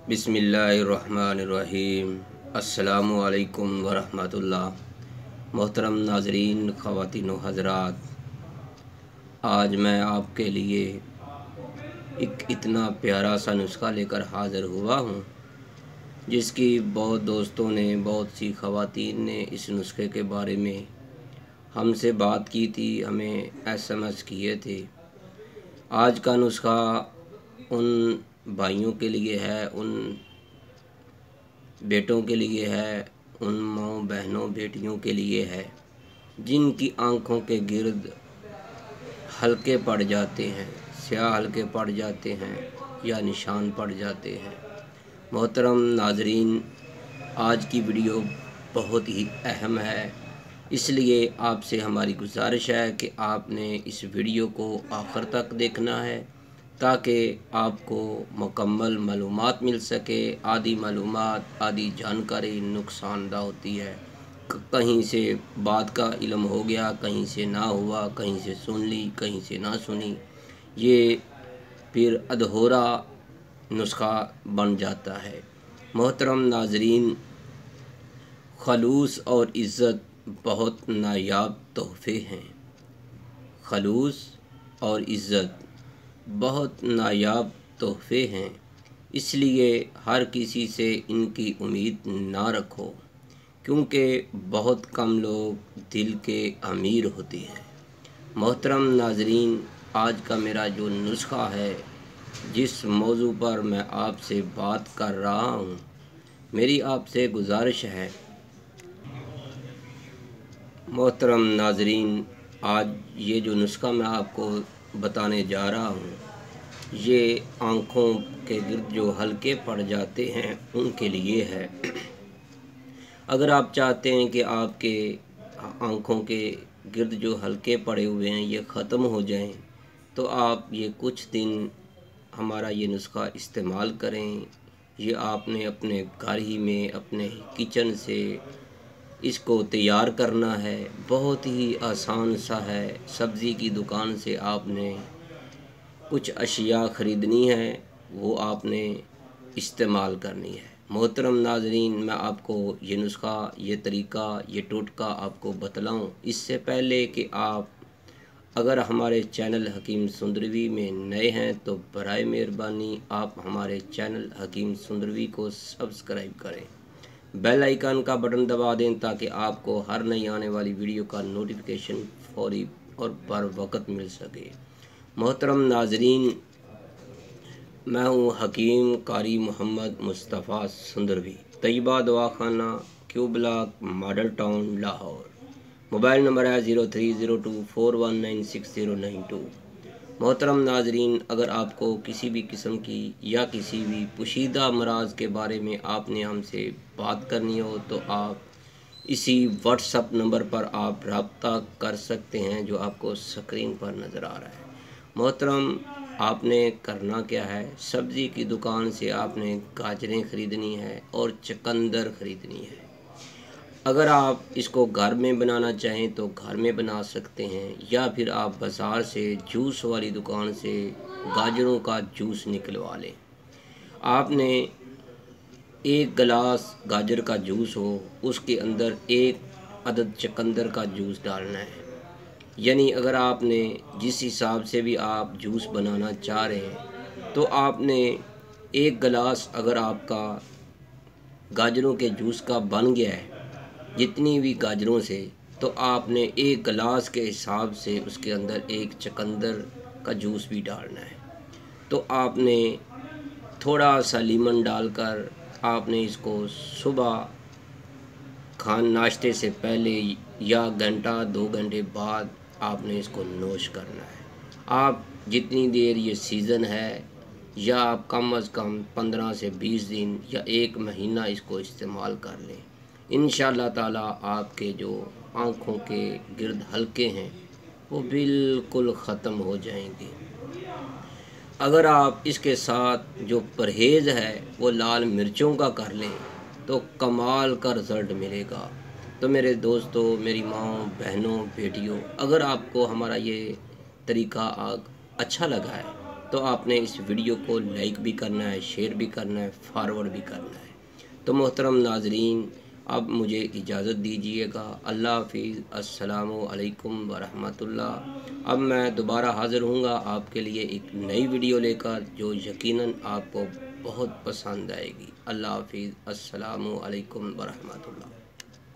बिस्मिल्लाहिर्रहमानिर्रहीम। अस्सलामुअलैकुम वरहमतुल्लाह। मोहतरम नाज़रीन, ख़वातीन व हज़रात, आज मैं आपके लिए एक इतना प्यारा सा नुस्खा लेकर हाज़िर हुआ हूँ जिसकी बहुत दोस्तों ने, बहुत सी ख़वातीन ने इस नुस्खे के बारे में हमसे बात की थी, हमें SMS किए थे। आज का नुस्खा उन भाइयों के लिए है, उन बेटों के लिए है, उन माँओं बहनों बेटियों के लिए है जिनकी आँखों के गिर्द हल्के पड़ जाते हैं, स्याह हल्के पड़ जाते हैं या निशान पड़ जाते हैं। मोहतरम नाज़रीन, आज की वीडियो बहुत ही अहम है, इसलिए आपसे हमारी गुजारिश है कि आपने इस वीडियो को आखिर तक देखना है ताकि आपको मुकम्मल मालूमात मिल सके। आधी मालूमात, आधी जानकारी नुकसानदा होती है। कहीं से बात का इल्म हो गया, कहीं से ना हुआ, कहीं से सुन ली, कहीं से ना सुनी, ये फिर अधूरा नुस्खा बन जाता है। मोहतरम नाज़रीन, खलूस और इज़्ज़त बहुत नायाब तोहफ़े हैं। खलूस और इज़्ज़त बहुत नायाब तोहफ़े हैं, इसलिए हर किसी से इनकी उम्मीद ना रखो, क्योंकि बहुत कम लोग दिल के अमीर होते हैं। मोहतरम नाज़रीन, आज का मेरा जो नुस्खा है, जिस मौजू पर मैं आपसे बात कर रहा हूँ, मेरी आपसे गुजारिश है। मोहतरम नाज़रीन, आज ये जो नुस्खा मैं आपको बताने जा रहा हूँ, ये आँखों के गिर्द जो हल्के पड़ जाते हैं उनके लिए है। अगर आप चाहते हैं कि आपके आँखों के गिर्द जो हल्के पड़े हुए हैं ये ख़त्म हो जाएं, तो आप ये कुछ दिन हमारा ये नुस्खा इस्तेमाल करें। ये आपने अपने घर ही में, अपने किचन से इसको तैयार करना है। बहुत ही आसान सा है। सब्ज़ी की दुकान से आपने कुछ अशिया ख़रीदनी है, वो आपने इस्तेमाल करनी है। मोहतरम नाज़रीन, मैं आपको ये नुस्खा, ये तरीका, ये टोटका आपको बतलाऊं, इससे पहले कि आप अगर हमारे चैनल हकीम सुंदरवी में नए हैं तो बराए मेहरबानी आप हमारे चैनल हकीम सुंदरवी को सब्सक्राइब करें, बेल आइकन का बटन दबा दें ताकि आपको हर नई आने वाली वीडियो का नोटिफिकेशन फौरी और बर वक़्त मिल सके। मोहतरम नाज़रीन, मैं हूँ हकीम कारी मोहम्मद मुस्तफ़ा सुंदरवी, तैयबा दवाखाना, Q block, model town, Lahore. Mobile number है 030241969092। मोहतरम नाज़रीन, अगर आपको किसी भी किस्म की या किसी भी पोशीदा मराज के बारे में आपने हमसे बात करनी हो तो आप इसी व्हाट्सअप नंबर पर आप रब्ता कर सकते हैं जो आपको स्क्रीन पर नज़र आ रहा है। मोहतरम, आपने करना क्या है, सब्ज़ी की दुकान से आपने गाजरें ख़रीदनी है और चुकंदर ख़रीदनी है। अगर आप इसको घर में बनाना चाहें तो घर में बना सकते हैं, या फिर आप बाज़ार से जूस वाली दुकान से गाजरों का जूस निकलवा लें। आपने एक गिलास गाजर का जूस हो, उसके अंदर एक अदद चुकंदर का जूस डालना है। यानी अगर आपने जिस हिसाब से भी आप जूस बनाना चाह रहे हैं तो आपने एक गिलास अगर आपका गाजरों के जूस का बन गया है जितनी भी गाजरों से, तो आपने एक गिलास के हिसाब से उसके अंदर एक चुकंदर का जूस भी डालना है। तो आपने थोड़ा सा लीमन डालकर आपने इसको सुबह नाश्ते से पहले या घंटा 2 घंटे बाद आपने इसको नोश करना है। आप जितनी देर ये सीज़न है, या आप कम अज़ कम 15 से 20 दिन या 1 महीना इसको इस्तेमाल कर लें। इंशाअल्लाह ताला आपके जो आँखों के गिर्द हल्के हैं वो बिल्कुल ख़त्म हो जाएंगे। अगर आप इसके साथ जो परहेज़ है वो लाल मिर्चों का कर लें तो कमाल का रिज़ल्ट मिलेगा। तो मेरे दोस्तों, मेरी माँओं बहनों बेटियों, अगर आपको हमारा ये तरीका अच्छा लगा है تو آپ نے اس ویڈیو کو لائک بھی کرنا ہے، شیئر بھی کرنا ہے، فارورڈ بھی کرنا ہے۔ تو محترم ناظرین، اب مجھے اجازت دیجیے گا۔ اللہ حافظ۔ السلام علیکم ورحمۃ اللہ۔ اب میں دوبارہ حاضر ہوں گا آپ کے لیے ایک نئی ویڈیو لے کر، جو یقیناً آپ کو بہت پسند آئے گی۔ اللہ حافظ۔ السلام علیکم ورحمۃ اللہ۔